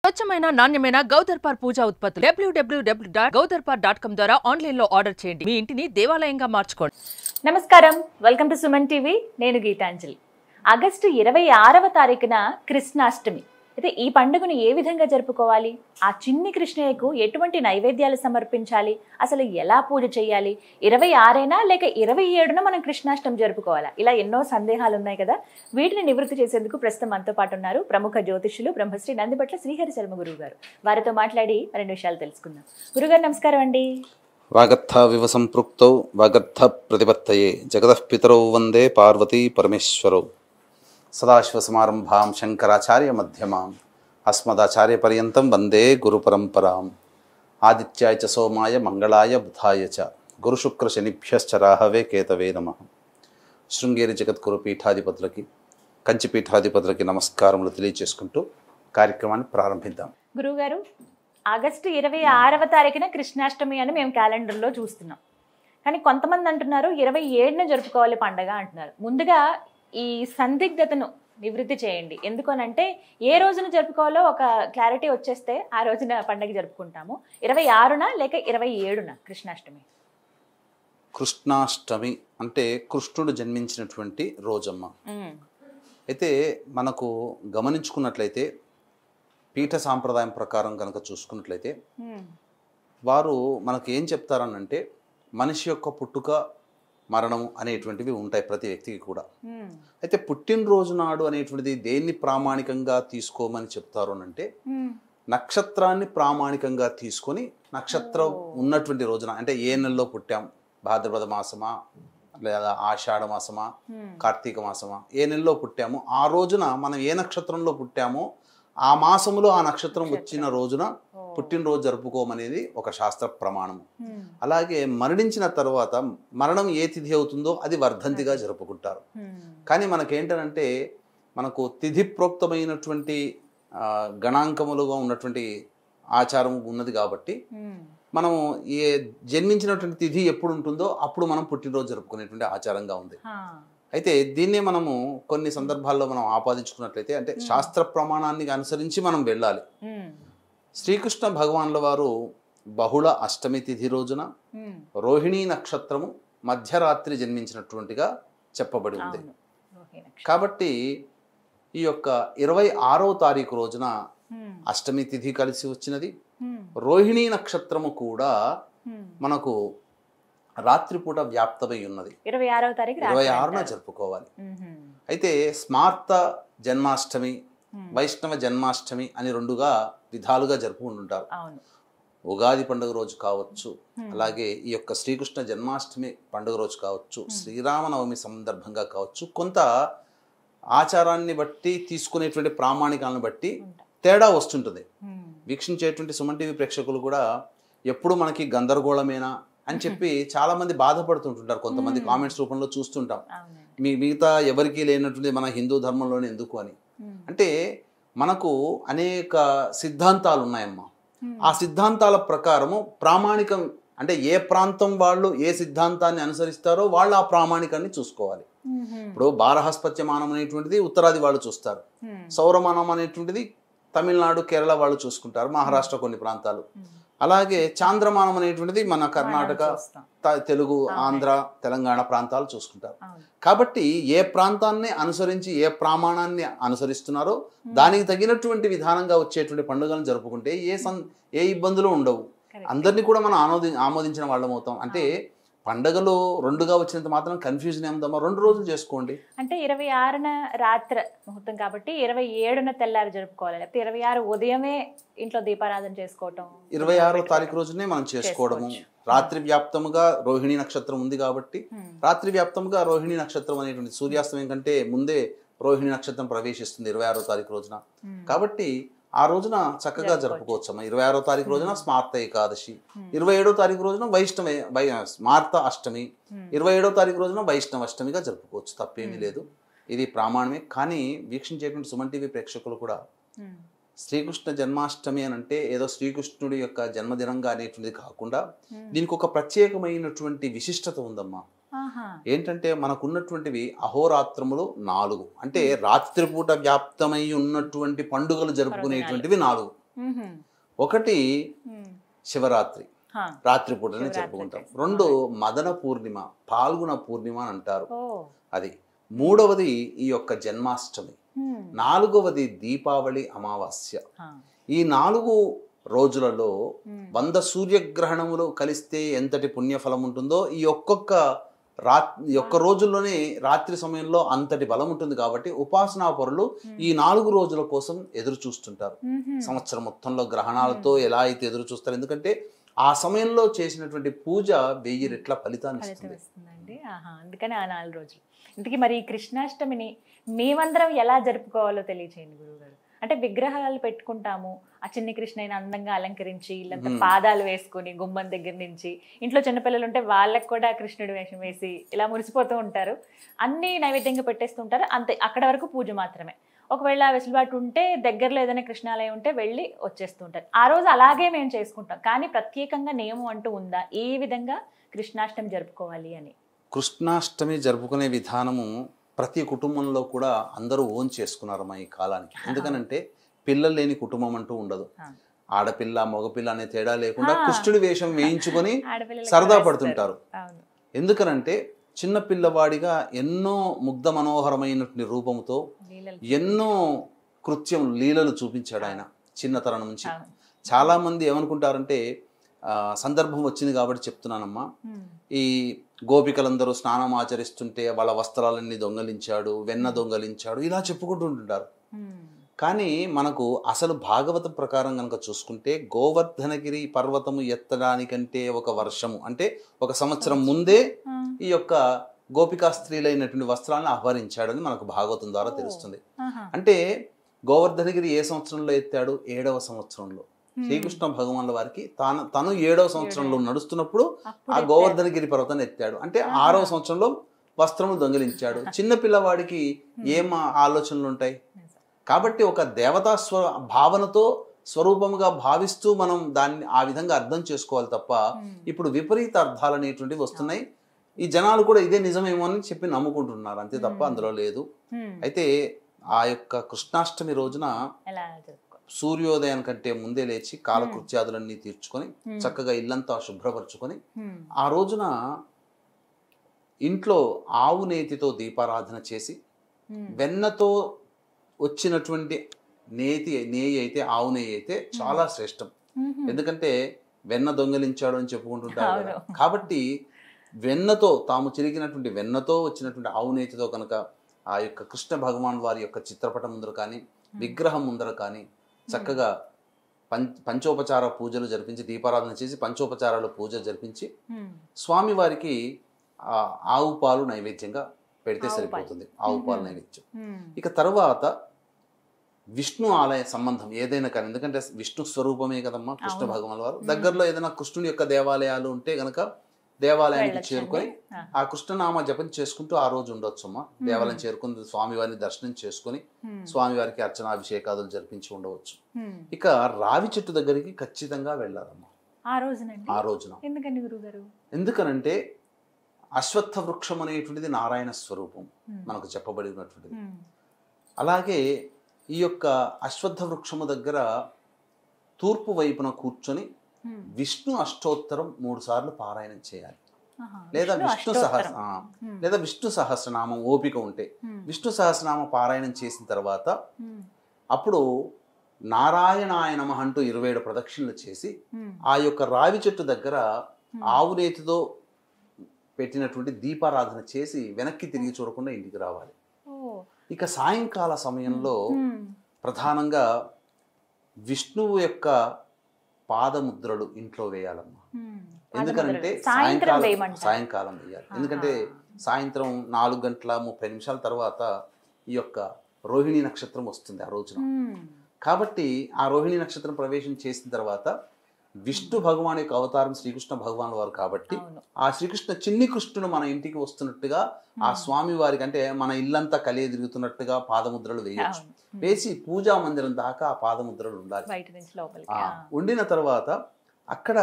స్వచ్ఛమైన నాణ్యమైన గౌదర్పార్ పూజా ఉత్పత్తులు www.gaudarpar.com ద్వారా ఆన్లైన్ లో ఆర్డర్ చేయండి. మీ ఇంటిని దేవాలయంగా మార్చుకోండి. నమస్కారం, వెల్కమ్ టు సుమన్ టీవీ. నేను గీతాంజలి. ఆగస్టు 26వ తారీఖున కృష్ణాష్టమి. అయితే ఈ పండుగను ఏ విధంగా జరుపుకోవాలి, ఆ చిన్ని కృష్ణయ్యకు ఎటువంటి నైవేద్యాలు సమర్పించాలి, అసలు ఎలా పూజ చేయాలి, 26 లేక 27న మనం కృష్ణాష్టమి జరుపుకోవాలా, ఇలా ఎన్నో సందేహాలు ఉన్నాయి కదా. వీటిని నివృత్తి చేసేందుకు ప్రస్తుతం మనతో పాటు ఉన్నారు ప్రముఖ జ్యోతిష్యులు బ్రహ్మశ్రీ నందిబట్ల శ్రీహరి శర్మ గురువు గారు. వారితో మాట్లాడి మరిన్ని విషయాలు తెలుసుకుందాం. గురుగారు నమస్కారం అండి. వాగర్థ వివ సంపృక్తౌ వాగర్థ ప్రతిపత్తయే జగతః పితరౌ వందే పార్వతీ పరమేశ్వరౌ. సదాశివసమారంభాం శంకరాచార్య మధ్యమాం అస్మదాచార్య పర్యంతం వందే గురు పరంపరాం. ఆదిత్యాయ చ సోమాయ మంగళాయ బుధాయ చ గురుశుక్ర శనిభ్యశ్చ రాహవే కేతవే నమః. శృంగేరి జగద్గురు పీఠాధిపతులకి కంచి పీఠాధిపతులకి నమస్కారములు తెలియజేసుకుంటూ కార్యక్రమాన్ని ప్రారంభిద్దాం. గురువుగారు, ఆగస్టు 26వ తారీఖున కృష్ణాష్టమి అని మేము క్యాలెండర్లో చూస్తున్నాం. కానీ కొంతమంది అంటున్నారు 27న జరుపుకోవాలి పండగ అంటున్నారు. ముందుగా ఈ సందిగ్ధతను నివృత్తి చేయండి. ఎందుకనంటే ఏ రోజున జరుపుకోవాలో ఒక క్లారిటీ వచ్చేస్తే ఆ రోజున పండగ జరుపుకుంటాము. 26న లేక 27న కృష్ణాష్టమి? కృష్ణాష్టమి అంటే కృష్ణుడు జన్మించినటువంటి రోజమ్మ. అయితే మనకు గమనించుకున్నట్లయితే పీఠ సాంప్రదాయం ప్రకారం కనుక చూసుకున్నట్లయితే వారు మనకు ఏం చెప్తారనంటే మనిషి యొక్క పుట్టుక మరణం అనేటువంటివి ఉంటాయి ప్రతి వ్యక్తికి కూడా. అయితే పుట్టినరోజు నాడు అనేటువంటిది దేన్ని ప్రామాణికంగా తీసుకోమని చెప్తారు అంటే నక్షత్రాన్ని ప్రామాణికంగా తీసుకొని నక్షత్రం ఉన్నటువంటి రోజున, అంటే ఏ నెలలో పుట్టాం, భాద్రపద మాసమా లేదా ఆషాఢ మాసమా కార్తీక మాసమా, ఏ నెలలో పుట్టామో ఆ రోజున మనం ఏ నక్షత్రంలో పుట్టామో ఆ మాసములో ఆ నక్షత్రం వచ్చిన రోజున పుట్టినరోజు జరుపుకోమనేది ఒక శాస్త్ర ప్రమాణము. అలాగే మరణించిన తర్వాత మరణం ఏ తిథి అవుతుందో అది వర్ధంతిగా జరుపుకుంటారు. కానీ మనకేంటంటే మనకు తిథి ప్రోక్తమైనటువంటి గణాంకములుగా ఉన్నటువంటి ఆచారం ఉన్నది కాబట్టి మనము ఏ జన్మించినటువంటి తిథి ఎప్పుడు ఉంటుందో అప్పుడు మనం పుట్టినరోజు జరుపుకునేటువంటి ఆచారంగా ఉంది. అయితే దీన్నే మనము కొన్ని సందర్భాల్లో మనం ఆపాదించుకున్నట్లయితే అంటే శాస్త్ర ప్రమాణాన్ని అనుసరించి మనం వెళ్ళాలి. శ్రీకృష్ణ భగవాన్ల వారు బహుళ అష్టమి తిథి రోజున రోహిణీ నక్షత్రము మధ్యరాత్రి జన్మించినటువంటిగా చెప్పబడి ఉంది. కాబట్టి ఈ యొక్క 26వ తారీఖు రోజున అష్టమి తిథి కలిసి వచ్చినది. రోహిణీ నక్షత్రము కూడా మనకు రాత్రిపూట వ్యాప్తమై ఉన్నది. 26న జరుపుకోవాలి. అయితే స్మార్త జన్మాష్టమి, వైష్ణవ జన్మాష్టమి అని రెండుగా విధాలుగా జరుపుకుంటుంటారు. ఉగాది పండుగ రోజు కావచ్చు, అలాగే ఈ యొక్క శ్రీకృష్ణ జన్మాష్టమి పండుగ రోజు కావచ్చు, శ్రీరామనవమి సందర్భంగా కావచ్చు, కొంత ఆచారాన్ని బట్టి తీసుకునేటువంటి ప్రామాణికాలను బట్టి తేడా వస్తుంటుంది. వీక్షించేటువంటి సుమన్ టీవీ ప్రేక్షకులు కూడా ఎప్పుడు మనకి గందరగోళమేనా అని చెప్పి చాలా మంది బాధపడుతుంటుంటారు. కొంతమంది కామెంట్స్ రూపంలో చూస్తుంటాం, మిగతా ఎవరికి లేనటువంటి మన హిందూ ధర్మంలోనే ఎందుకు అని. అంటే మనకు అనేక సిద్ధాంతాలు ఉన్నాయమ్మా. ఆ సిద్ధాంతాల ప్రకారము ప్రామాణికం అంటే ఏ ప్రాంతం వాళ్ళు ఏ సిద్ధాంతాన్ని అనుసరిస్తారో వాళ్ళు ఆ ప్రామాణికాన్ని చూసుకోవాలి. ఇప్పుడు బారహస్పత్యమానం అనేటువంటిది ఉత్తరాది వాళ్ళు చూస్తారు, సౌరమానం అనేటువంటిది తమిళనాడు కేరళ వాళ్ళు చూసుకుంటారు, మహారాష్ట్ర కొన్ని ప్రాంతాలు. అలాగే చాంద్రమానం అనేటువంటిది మన కర్ణాటక, తెలుగు, ఆంధ్ర, తెలంగాణ ప్రాంతాలు చూసుకుంటారు. కాబట్టి ఏ ప్రాంతాన్ని అనుసరించి ఏ ప్రమాణాన్ని అనుసరిస్తున్నారో దానికి తగినటువంటి విధానంగా వచ్చేటువంటి పండుగలను జరుపుకుంటే ఏ ఇబ్బందులు ఉండవు. అందరినీ కూడా మనం ఆమోదించిన వాళ్ళం అవుతాం. అంటే పండుగలు రెండుగా వచ్చినంత మాత్రం కన్ఫ్యూజన్ ఏముందమ్మా, 2 రోజులు చేసుకోండి. అంటే 26న రాత్రి ముహూర్తం కాబట్టి 27న తెల్లారి జరుపుకోవాలి, లేకపోతే 26 ఉదయమే ఇంట్లో దీపారాధన చేసుకోవటం, 26వ తారీఖు రోజునే మనం చేసుకోవడము. రాత్రి వ్యాప్తముగా రోహిణీ నక్షత్రం ఉంది కాబట్టి రాత్రి వ్యాప్తముగా రోహిణీ నక్షత్రం అనేటువంటి సూర్యాస్తమయం కంటే ముందే రోహిణీ నక్షత్రం ప్రవేశిస్తుంది 26వ తారీఖు రోజున. కాబట్టి ఆ రోజున చక్కగా జరుపుకోవచ్చు. 26వ తారీఖు రోజున స్మార్త ఏకాదశి, 27వ తారీఖు రోజున స్మార్త అష్టమి, 27వ తారీఖు రోజున వైష్ణవ అష్టమిగా జరుపుకోవచ్చు. తప్పేమీ లేదు, ఇది ప్రామాణమే. కానీ వీక్షించేటువంటి సుమన్ టీవీ ప్రేక్షకులు కూడా శ్రీకృష్ణ జన్మాష్టమి అని అంటే ఏదో శ్రీకృష్ణుడి యొక్క జన్మదినంగా అనేటువంటిది కాకుండా దీనికి ఒక ప్రత్యేకమైనటువంటి విశిష్టత ఉందమ్మా. ఏంటంటే మనకున్నటువంటివి అహోరాత్రములు 4, అంటే రాత్రిపూట వ్యాప్తమై ఉన్నటువంటి పండుగలు జరుపుకునేటువంటివి 4. ఒకటి శివరాత్రి, హా. రాత్రిపూటనే జరుపుకుంటాం. రెండు మదన పూర్ణిమ, పాల్గొన పూర్ణిమ అని అంటారు, అది. మూడవది ఈ యొక్క జన్మాష్టమి. నాలుగవది దీపావళి అమావాస్య. ఈ 4 రోజులలో 100 సూర్యగ్రహణములు కలిస్తే ఎంతటి పుణ్యఫలం ఉంటుందో ఈ ఒక్క రోజుల్లోనే రాత్రి సమయంలో అంతటి బలం ఉంటుంది. కాబట్టి ఉపాసనా పరులు ఈ 4 రోజుల కోసం ఎదురు చూస్తుంటారు. సంవత్సరం మొత్తంలో గ్రహణాలతో ఎలా అయితే ఎదురు చూస్తారు, ఎందుకంటే ఆ సమయంలో చేసినటువంటి పూజ 1000 రెట్ల ఫలితాన్ని ఇస్తుంది. అందుకని ఆ 4 రోజులు. ఇంతకీ మరి ఈ కృష్ణాష్టమిని మేమందరం ఎలా జరుపుకోవాలో తెలియచేయండి గురువుగారు. అంటే విగ్రహాలు పెట్టుకుంటాము, ఆ చిన్ని కృష్ణని అందంగా అలంకరించి ఇల్లంతా పాదాలు వేసుకొని గుమ్మం దగ్గర నుంచి, ఇంట్లో చిన్నపిల్లలు ఉంటే వాళ్ళకి కూడా కృష్ణుడి వేషం వేసి ఇలా మురిసిపోతూ ఉంటారు. అన్ని నైవేద్యంగా పెట్టేస్తుంటారు, అంతే. అక్కడ వరకు పూజ మాత్రమే. ఒకవేళ వెసులుబాటు ఉంటే దగ్గరలో ఏదైనా కృష్ణాలయం ఉంటే వెళ్ళి వచ్చేస్తుంటారు. ఆ రోజు అలాగే మేము చేసుకుంటాం. కానీ ప్రత్యేకంగా నియమం అంటూ ఉందా ఏ విధంగా కృష్ణాష్టమి జరుపుకోవాలి అని? కృష్ణాష్టమి జరుపుకునే విధానము ప్రతి కుటుంబంలో కూడా అందరూ ఓన్ చేసుకున్నారమ్మా ఈ కాలానికి. ఎందుకనంటే పిల్లలు లేని కుటుంబం అంటూ ఉండదు. ఆడపిల్ల మగపిల్ల అనే తేడా లేకుండా కృష్ణుడి వేషం వేయించుకొని సరదా పడుతుంటారు. ఎందుకనంటే చిన్న పిల్లవాడిగా ఎన్నో ముగ్ధ మనోహరమైనటువంటి రూపంతో ఎన్నో కృత్యములు లీలలు చూపించాడు ఆయన చిన్నతనం నుంచి. చాలా మంది ఏమనుకుంటారంటే సందర్భం వచ్చింది కాబట్టి చెప్తున్నానమ్మా, ఈ గోపికలందరూ స్నానం ఆచరిస్తుంటే వాళ్ళ వస్త్రాలన్నీ దొంగలించాడు, వెన్న దొంగలించాడు, ఇలా చెప్పుకుంటుంటారు. కానీ మనకు అసలు భాగవతం ప్రకారం కనుక చూసుకుంటే గోవర్ధనగిరి పర్వతము ఎత్తడానికంటే ఒక వర్షము అంటే ఒక సంవత్సరం ముందే ఈ యొక్క గోపికా స్త్రీలైనటువంటి వస్త్రాలను ఆహ్వానించాడని మనకు భాగవతం ద్వారా తెలుస్తుంది. అంటే గోవర్ధనగిరి ఏ సంవత్సరంలో ఎత్తాడు? 7వ సంవత్సరంలో. శ్రీకృష్ణ భగవానుల వారికి తను 7వ సంవత్సరంలో నడుస్తున్నప్పుడు ఆ గోవర్ధనగిరి పర్వతాన్ని ఎత్తాడు. అంటే 6వ సంవత్సరంలో వస్త్రములు దొంగిలించాడు. చిన్న పిల్లవాడికి ఏం ఆలోచనలు ఉంటాయి? కాబట్టి ఒక దేవతా భావనతో స్వరూపముగా భావిస్తూ మనం దాన్ని ఆ విధంగా అర్థం చేసుకోవాలి తప్ప ఇప్పుడు విపరీత అర్థాలు అనేటువంటివి వస్తున్నాయి. ఈ జనాలు కూడా ఇదే నిజమేమో అని చెప్పి నమ్ముకుంటున్నారు, అంతే తప్ప అందులో లేదు. అయితే ఆ యొక్క కృష్ణాష్టమి రోజున సూర్యోదయం కంటే ముందే లేచి కాలకృత్యాదులన్నీ తీర్చుకొని చక్కగా ఇల్లంతా శుభ్రపరచుకొని ఆ రోజున ఇంట్లో ఆవు నేతితో దీపారాధన చేసి వెన్నతో వచ్చినటువంటి నెయ్యి అయితే ఆవు నెయ్యి అయితే చాలా శ్రేష్టం. ఎందుకంటే వెన్న దొంగలించాడు అని చెప్పుకుంటుంటారు కదా. కాబట్టి వెన్నతో తాము చిరిగినటువంటి వెన్నతో వచ్చినటువంటి ఆవు నేతితో కనుక ఆ యొక్క కృష్ణ భగవాన్ వారి యొక్క చిత్రపటం ముందర కానీ విగ్రహం ముందర కానీ చక్కగా పంచోపచార పూజలు జరిపించి దీపారాధన చేసి పంచోపచారాలు పూజ జరిపించి స్వామి వారికి ఆవు పాలు నైవేద్యంగా పెడితే సరిపోతుంది. ఆవు పాలు నైవేద్యం. ఇక తర్వాత విష్ణు ఆలయ సంబంధం ఏదైనా కానీ, ఎందుకంటే విష్ణు స్వరూపమే కదమ్మా కృష్ణ భగవాన్ వారు. దగ్గరలో ఏదైనా కృష్ణుని యొక్క దేవాలయాలు ఉంటే గనక దేవాలయానికి చేరుకొని ఆ కృష్ణనామ జపం చేసుకుంటూ ఆ రోజు ఉండొచ్చు అమ్మా. దేవాలయం చేరుకుని స్వామివారిని దర్శనం చేసుకుని స్వామివారికి అర్చనాభిషేకాదులు జరిపించి ఉండవచ్చు. ఇక రావి చెట్టు దగ్గరికి ఖచ్చితంగా వెళ్ళాలమ్మా ఆ రోజున. ఎందుకనంటే అశ్వత్థ వృక్షం అనేటువంటిది నారాయణ స్వరూపం మనకు చెప్పబడి ఉన్నటువంటిది. అలాగే ఈ యొక్క అశ్వత్థ వృక్షము దగ్గర తూర్పు వైపున కూర్చొని విష్ణు అష్టోత్తరం 3 సార్లు పారాయణం చేయాలి. లేదా విష్ణు సహస్రనామం ఓపిక ఉంటే విష్ణు సహస్రనామ పారాయణం చేసిన తర్వాత అప్పుడు నారాయణాయ నమః అంటూ 27 ప్రదక్షిణలు చేసి ఆ యొక్క రావి చెట్టు దగ్గర ఆవు నేతితో పెట్టినటువంటి దీపారాధన చేసి వెనక్కి తిరిగి చూడకుండా ఇంటికి రావాలి. ఇక సాయంకాల సమయంలో ప్రధానంగా విష్ణువు యొక్క పాదముద్రలు ఇంట్లో వేయాలమ్మా. ఎందుకంటే సాయంకాలం వేయాలి. ఎందుకంటే సాయంత్రం 4:30 తర్వాత ఈ యొక్క రోహిణి నక్షత్రం వస్తుంది ఆ రోజున. కాబట్టి ఆ రోహిణి నక్షత్రం ప్రవేశం చేసిన తర్వాత విష్ణు భగవాన్ యొక్క అవతారం శ్రీకృష్ణ భగవాన్ వారు కాబట్టి ఆ శ్రీకృష్ణ చిన్ని కృష్ణుడు మన ఇంటికి వస్తున్నట్టుగా ఆ స్వామి వారికి అంటే మన ఇల్లంతా కలియ తిరుగుతున్నట్టుగా పాదముద్రలు వేయచ్చు. వేసి పూజా మందిరం దాకా ఆ పాదముద్రలు ఉండాలి. ఉండిన తర్వాత అక్కడ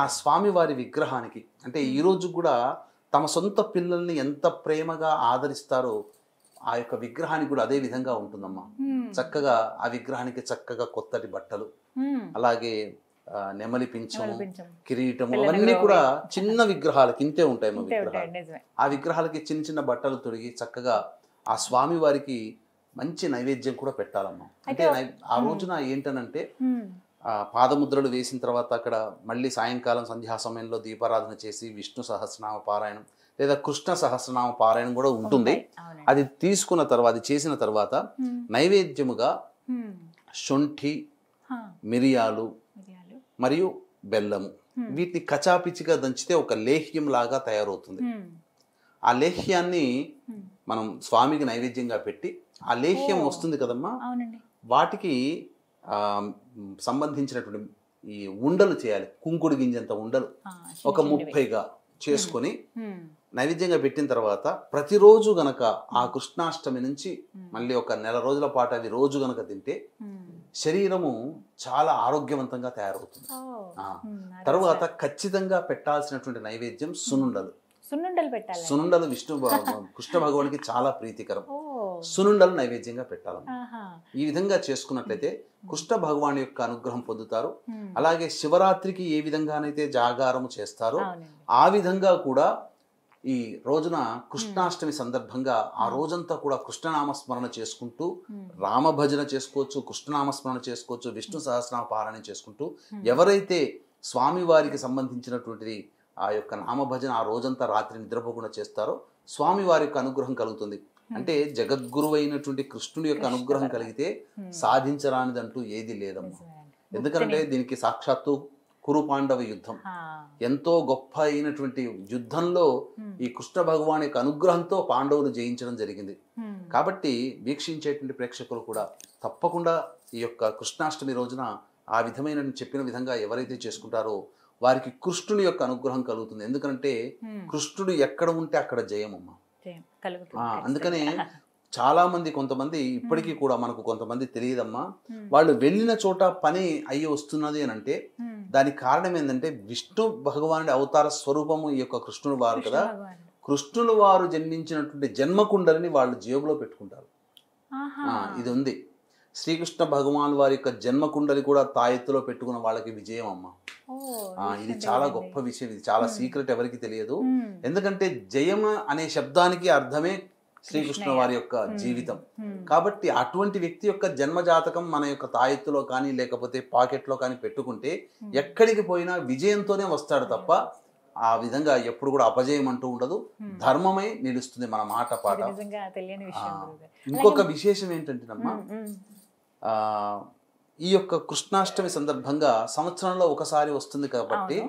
ఆ స్వామి వారి విగ్రహానికి అంటే ఈ రోజు కూడా తమ సొంత పిల్లల్ని ఎంత ప్రేమగా ఆదరిస్తారో ఆ యొక్క విగ్రహానికి కూడా అదే విధంగా ఉంటుందమ్మా. చక్కగా ఆ విగ్రహానికి చక్కగా కొత్తటి బట్టలు అలాగే నెమలి పింఛము, కిరీటము, అవన్నీ కూడా చిన్న విగ్రహాలకి ఇంతే ఉంటాయేమో విగ్రహాలు. ఆ విగ్రహాలకి చిన్న చిన్న బట్టలు తొడిగి చక్కగా ఆ స్వామి వారికి మంచి నైవేద్యం కూడా పెట్టాలమ్మా. అంటే ఆ రోజున ఏంటనంటే పాదముద్రలు వేసిన తర్వాత అక్కడ మళ్ళీ సాయంకాలం సంధ్యా సమయంలో దీపారాధన చేసి విష్ణు సహస్రనామ పారాయణం లేదా కృష్ణ సహస్రనామ పారాయణం కూడా ఉంటుంది. అది తీసుకున్న తర్వాత, అది చేసిన తర్వాత నైవేద్యముగా శొంఠి, మిరియాలు మరియు బెల్లము, వీటిని కచాపిచిగా దంచితే ఒక లేహ్యం లాగా తయారవుతుంది. ఆ లేహ్యాన్ని మనం స్వామికి నైవేద్యంగా పెట్టి, ఆ లేహ్యం వస్తుంది కదమ్మా, వాటికి సంబంధించినటువంటి ఈ ఉండలు చేయాలి. కుంకుడు గింజంత ఉండలు ఒక 30గా చేసుకొని నైవేద్యంగా పెట్టిన తర్వాత ప్రతిరోజు గనక ఆ కృష్ణాష్టమి నుంచి మళ్ళీ ఒక నెల రోజుల పాటు అది రోజు గనక తింటే శరీరము చాలా ఆరోగ్యవంతంగా తయారవుతుంది. తర్వాత ఖచ్చితంగా పెట్టాల్సినటువంటి నైవేద్యం సునుండలు. సునుండలు కృష్ణ భగవానికి చాలా ప్రీతికరం. సునుండలు నైవేద్యంగా పెట్టాలి. ఈ విధంగా చేసుకున్నట్లయితే కృష్ణ భగవాన్ యొక్క అనుగ్రహం పొందుతారు. అలాగే శివరాత్రికి ఏ విధంగానైతే జాగారము చేస్తారో ఆ విధంగా కూడా ఈ రోజున కృష్ణాష్టమి సందర్భంగా ఆ రోజంతా కూడా కృష్ణనామస్మరణ చేసుకుంటూ రామభజన చేసుకోవచ్చు, కృష్ణనామస్మరణ చేసుకోవచ్చు, విష్ణు సహస్రనామ పారాయణ చేసుకుంటూ ఎవరైతే స్వామివారికి సంబంధించినటువంటిది ఆ యొక్క నామభజన ఆ రోజంతా రాత్రి నిద్రపోకుండా చేస్తారో స్వామి వారి యొక్క అనుగ్రహం కలుగుతుంది. అంటే జగద్గురు అయినటువంటి కృష్ణుడి యొక్క అనుగ్రహం కలిగితే సాధించరానిదంటూ ఏది లేదమ్మా. ఎందుకంటే దీనికి సాక్షాత్తు కురు పాండవ యుద్ధం, ఎంతో గొప్ప అయినటువంటి యుద్ధంలో ఈ కృష్ణ భగవాన్ యొక్క అనుగ్రహంతో పాండవులు జయించడం జరిగింది. కాబట్టి వీక్షించేటువంటి ప్రేక్షకులు కూడా తప్పకుండా ఈ యొక్క కృష్ణాష్టమి రోజున ఆ విధమైన చెప్పిన విధంగా ఎవరైతే చేసుకుంటారో వారికి కృష్ణుని యొక్క అనుగ్రహం కలుగుతుంది. ఎందుకంటే కృష్ణుడు ఎక్కడ ఉంటే అక్కడ జయమమ్మ. అందుకనే చాలా మంది, కొంతమంది ఇప్పటికీ కూడా మనకు కొంతమంది తెలియదమ్మా, వాళ్ళు వెళ్ళిన చోట పని అయ్యి వస్తున్నది అని అంటే దానికి కారణం ఏంటంటే విష్ణు భగవానుడి అవతార స్వరూపము ఈ యొక్క కృష్ణుడు వారు కదా. కృష్ణుడు వారు జన్మించినటువంటి జన్మకుండలిని వాళ్ళు జేబులో పెట్టుకుంటారు. ఇది ఉంది. శ్రీకృష్ణ భగవాన్ వారి యొక్క జన్మకుండలి కూడా తాయెత్తులో పెట్టుకున్న వాళ్ళకి విజయం అమ్మ. ఇది చాలా గొప్ప విషయం. ఇది చాలా సీక్రెట్, ఎవరికి తెలియదు. ఎందుకంటే జయం అనే శబ్దానికి అర్థమే శ్రీకృష్ణ వారి యొక్క జీవితం. కాబట్టి అటువంటి వ్యక్తి యొక్క జన్మజాతకం మన యొక్క తాయెత్తులో కానీ లేకపోతే పాకెట్లో కానీ పెట్టుకుంటే ఎక్కడికి పోయినా విజయంతోనే వస్తాడు తప్ప ఆ విధంగా ఎప్పుడు కూడా అపజయం అంటూ ఉండదు. ధర్మమై నిలుస్తుంది మన మాట పాట. ఇంకొక విశేషం ఏంటంటేనమ్మా, ఈ యొక్క కృష్ణాష్టమి సందర్భంగా సంవత్సరంలో ఒకసారి వస్తుంది కాబట్టి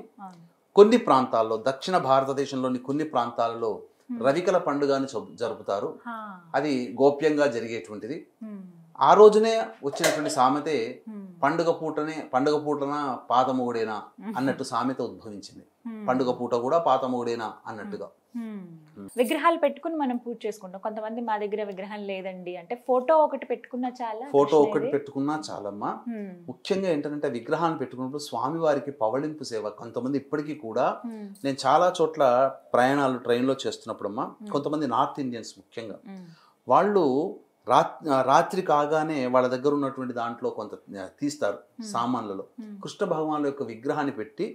కొన్ని ప్రాంతాల్లో, దక్షిణ భారతదేశంలోని కొన్ని ప్రాంతాలలో రవికల పండుగని జరుపుతారు. అది గోప్యంగా జరిగేటువంటిది. ఆ రోజునే వచ్చినటువంటి సామెతే పండుగ పూటన పాతమొగుడేనా అన్నట్టు సామెత ఉద్భవించింది. పండుగ పూట కూడా పాతమొగుడేనా అన్నట్టుగా. విగ్రహాలు పెట్టుకుని మనం పూజ చేసుకుంటాం. కొంతమంది మా దగ్గర విగ్రహం లేదండి అంటే ఫోటో ఒకటి పెట్టుకున్నా చాలా, ఫోటో ఒకటి పెట్టుకున్నా చాలమ్మా. ముఖ్యంగా ఏంటంటే విగ్రహాన్ని పెట్టుకున్నప్పుడు స్వామి వారికి పవళింపు సేవ. కొంతమంది ఇప్పటికీ కూడా, నేను చాలా చోట్ల ప్రయాణాలు ట్రైన్లో చేస్తున్నప్పుడమ్మా, కొంతమంది నార్త్ ఇండియన్స్ ముఖ్యంగా వాళ్ళు రాత్రి కాగానే వాళ్ళ దగ్గర ఉన్నటువంటి దాంట్లో కొంత తీస్తారు సామాన్లలో, కృష్ణ భగవాన్ యొక్క విగ్రహాన్ని పెట్టి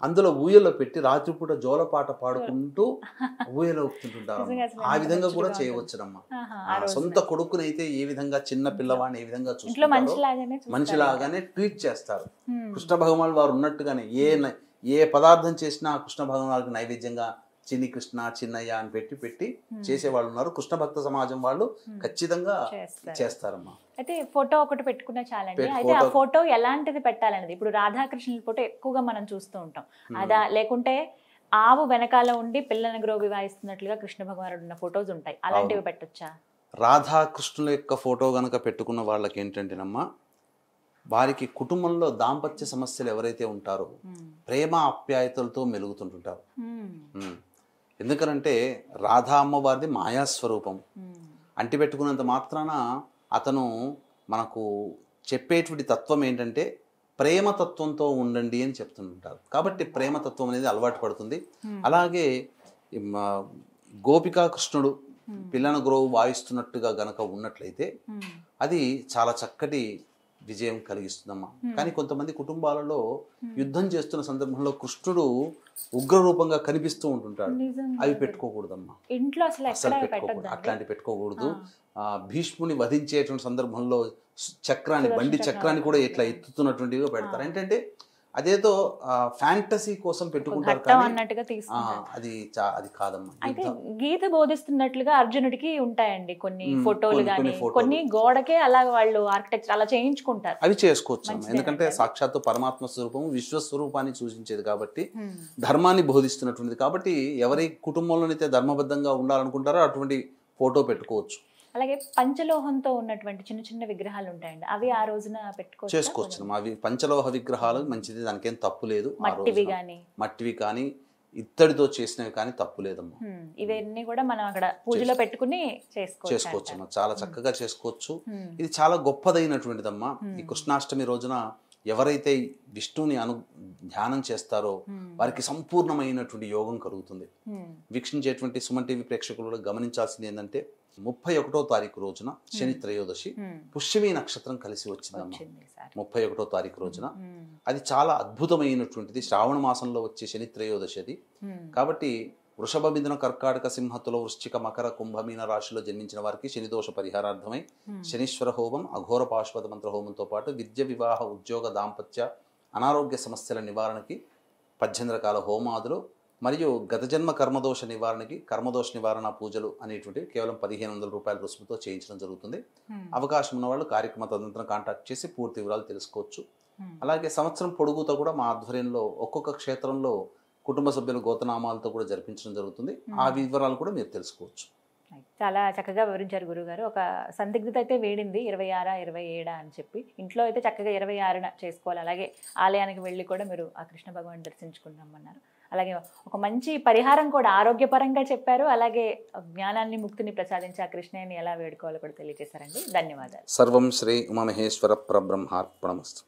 అందులో ఊయలో పెట్టి రాత్రిపూట జోలపాట పాడుకుంటూ ఊయలో ఊపుతుంటారు. ఆ విధంగా కూడా చేయవచ్చునమ్మా. సొంత కొడుకునైతే ఏ విధంగా, చిన్న పిల్లవాడిని ఏ విధంగా చూస్తుంటారో మనిషిలాగానే ట్రీట్ చేస్తారు. కృష్ణ భగవాన్ వారు ఉన్నట్టుగానే ఏ పదార్థం చేసినా కృష్ణ భగవాన్ నైవేద్యంగా చిన్ని కృష్ణ, చిన్నయ్య అని పెట్టి చేసేవాళ్ళు ఉన్నారు. కృష్ణ భక్త సమాజం వాళ్ళు ఖచ్చితంగా చేస్తారమ్మా. అయితే ఫోటో ఒకటి పెట్టుకున్నా చాలండి. అయితే ఆ ఫోటో ఎలాంటిది పెట్టాలనేది, ఇప్పుడు రాధాకృష్ణుల ఫోటో ఎక్కువగా మనం చూస్తూ ఉంటాం. అదా లేకుంటే ఆవు వెనకాల ఉండి పిల్లలను గ్రోవి వాయిస్తున్నట్లుగా కృష్ణ భగవానుడు ఉన్న ఫోటోస్ ఉంటాయి, అలాంటివి పెట్టొచ్చా? రాధాకృష్ణుల యొక్క ఫోటో గనక పెట్టుకున్న వాళ్ళకి ఏంటంటేనమ్మా, వారికి కుటుంబంలో దాంపత్య సమస్యలు ఎవరైతే ఉంటారో ప్రేమ ఆప్యాయతలతో మెలుగుతుంటుంటారు. ఎందుకనంటే రాధా అమ్మవారిది మాయాస్వరూపం. అంటి పెట్టుకున్నంత మాత్రాన అతను మనకు చెప్పేటువంటి తత్వం ఏంటంటే ప్రేమతత్వంతో ఉండండి అని చెప్తుంటారు. కాబట్టి ప్రేమతత్వం అనేది అలవాటు పడుతుంది. అలాగే గోపికా కృష్ణుడు పిల్లన గ్రోవు వాయిస్తున్నట్టుగా గనక ఉన్నట్లయితే అది చాలా చక్కటి విజయం కలిగిస్తుందమ్మా. కానీ కొంతమంది కుటుంబాలలో యుద్ధం చేస్తున్న సందర్భంలో కృష్ణుడు ఉగ్రరూపంగా కనిపిస్తూ ఉంటుంటాడు. అవి పెట్టుకోకూడదమ్మా, ఇంట్లో అసలు పెట్టుకోకూడదు, అట్లాంటి పెట్టుకోకూడదు. భీష్ముని వధించేటువంటి సందర్భంలో చక్రాన్ని, బండి చక్రాన్ని కూడా ఇట్లా ఎత్తుతున్నటువంటివి పెడతారు. ఏంటంటే అదేదో ఫ్యాంటసీ కోసం పెట్టుకుంటారు, అది కాదమ్మా. అయితే గీత బోధిస్తున్నట్లుగా అర్జునుడికి ఉంటాయండి కొన్ని ఫోటోలు కానీ, కొన్ని గోడకే అలా వాళ్ళు ఆర్కిటెక్చర్ అలా చేయించుకుంటారు. అవి చేసుకోవచ్చు, ఎందుకంటే సాక్షాత్తు పరమాత్మ స్వరూపం, విశ్వస్వరూపాన్ని సూచించేది కాబట్టి, ధర్మాన్ని బోధిస్తున్నటువంటిది కాబట్టి, ఎవరి కుటుంబంలోనైతే ధర్మబద్ధంగా ఉండాలనుకుంటారో అటువంటి ఫోటో పెట్టుకోవచ్చు. అలాగే పంచలోహంతో ఉన్నటువంటి చిన్న చిన్న విగ్రహాలు ఉంటాయండి, అవి ఆ రోజున చేసుకోవచ్చు. అవి పంచలోహ విగ్రహాలు మంచిది, దానికేం తప్పు లేదు. మట్టివి కానీ ఇత్తడితో చేసినవి కానీ తప్పు లేదమ్మా. ఇవన్నీ కూడా మనం అక్కడ పూజలో పెట్టుకుని చేసుకోవచ్చు అమ్మా, చాలా చక్కగా చేసుకోవచ్చు. ఇది చాలా గొప్పదైనటువంటిదమ్మా. ఈ కృష్ణాష్టమి రోజున ఎవరైతే విష్ణువుని ధ్యానం చేస్తారో వారికి సంపూర్ణమైనటువంటి యోగం కలుగుతుంది. వీక్షించేటువంటి సుమన్ టీవీ ప్రేక్షకులు గమనించాల్సింది ఏంటంటే 31వ తారీఖు రోజున శని త్రయోదశి, పుష్యమి నక్షత్రం కలిసి వచ్చిందమ్మా 31వ తారీఖు రోజున. అది చాలా అద్భుతమైనటువంటిది. శ్రావణ మాసంలో వచ్చే శని త్రయోదశి అది. కాబట్టి వృషభ, మిథున, కర్కాటక, సింహతుల, వృశ్చిక, మకర, కుంభమీన రాశిలో జన్మించిన వారికి శనిదోష పరిహారార్థమై శనీశ్వర హోమం, అఘోర పాశుపత మంత్ర హోమంతో పాటు విద్య, వివాహ, ఉద్యోగ, దాంపత్య, అనారోగ్య సమస్యల నివారణకి 18 రకాల హోమాదులు మరియు గత జన్మ కర్మదోష నివారణకి కర్మదోష నివారణ పూజలు అనేటువంటి కేవలం 1500 రూపాయల రుసుముతో చేయించడం జరుగుతుంది. అవకాశం ఉన్న వాళ్ళు కార్యక్రమ తదనంతరం కాంటాక్ట్ చేసి పూర్తి వివరాలు తెలుసుకోవచ్చు. అలాగే సంవత్సరం పొడుగుతో కూడా మా ఆధ్వర్యంలో ఒక్కొక్క క్షేత్రంలో కుటుంబ సభ్యుల గోతనామాలతో కూడా జరిపించడం జరుగుతుంది. ఆ వివరాలు కూడా మీరు తెలుసుకోవచ్చు. చాలా చక్కగా వివరించారు గురుగారు. ఒక సందిగ్ధత అయితే వేడింది 26, 27 అని చెప్పి. ఇంట్లో అయితే చక్కగా 26న చేసుకోవాలి. అలాగే ఆలయానికి వెళ్ళి కూడా మీరు ఆ కృష్ణ భగవాన్ దర్శించుకుంటామన్నారు. అలాగే ఒక మంచి పరిహారం కూడా ఆరోగ్యపరంగా చెప్పారు. అలాగే జ్ఞానాన్ని, ముక్తిని ప్రసాదించి ఆ కృష్ణయ్యని ఎలా వేడుకోవాలో కూడా తెలియజేశారండి. ధన్యవాదాలు. సర్వం శ్రీ ఉమామహేశ్వర పరబ్రహ్మార్పణమస్తు.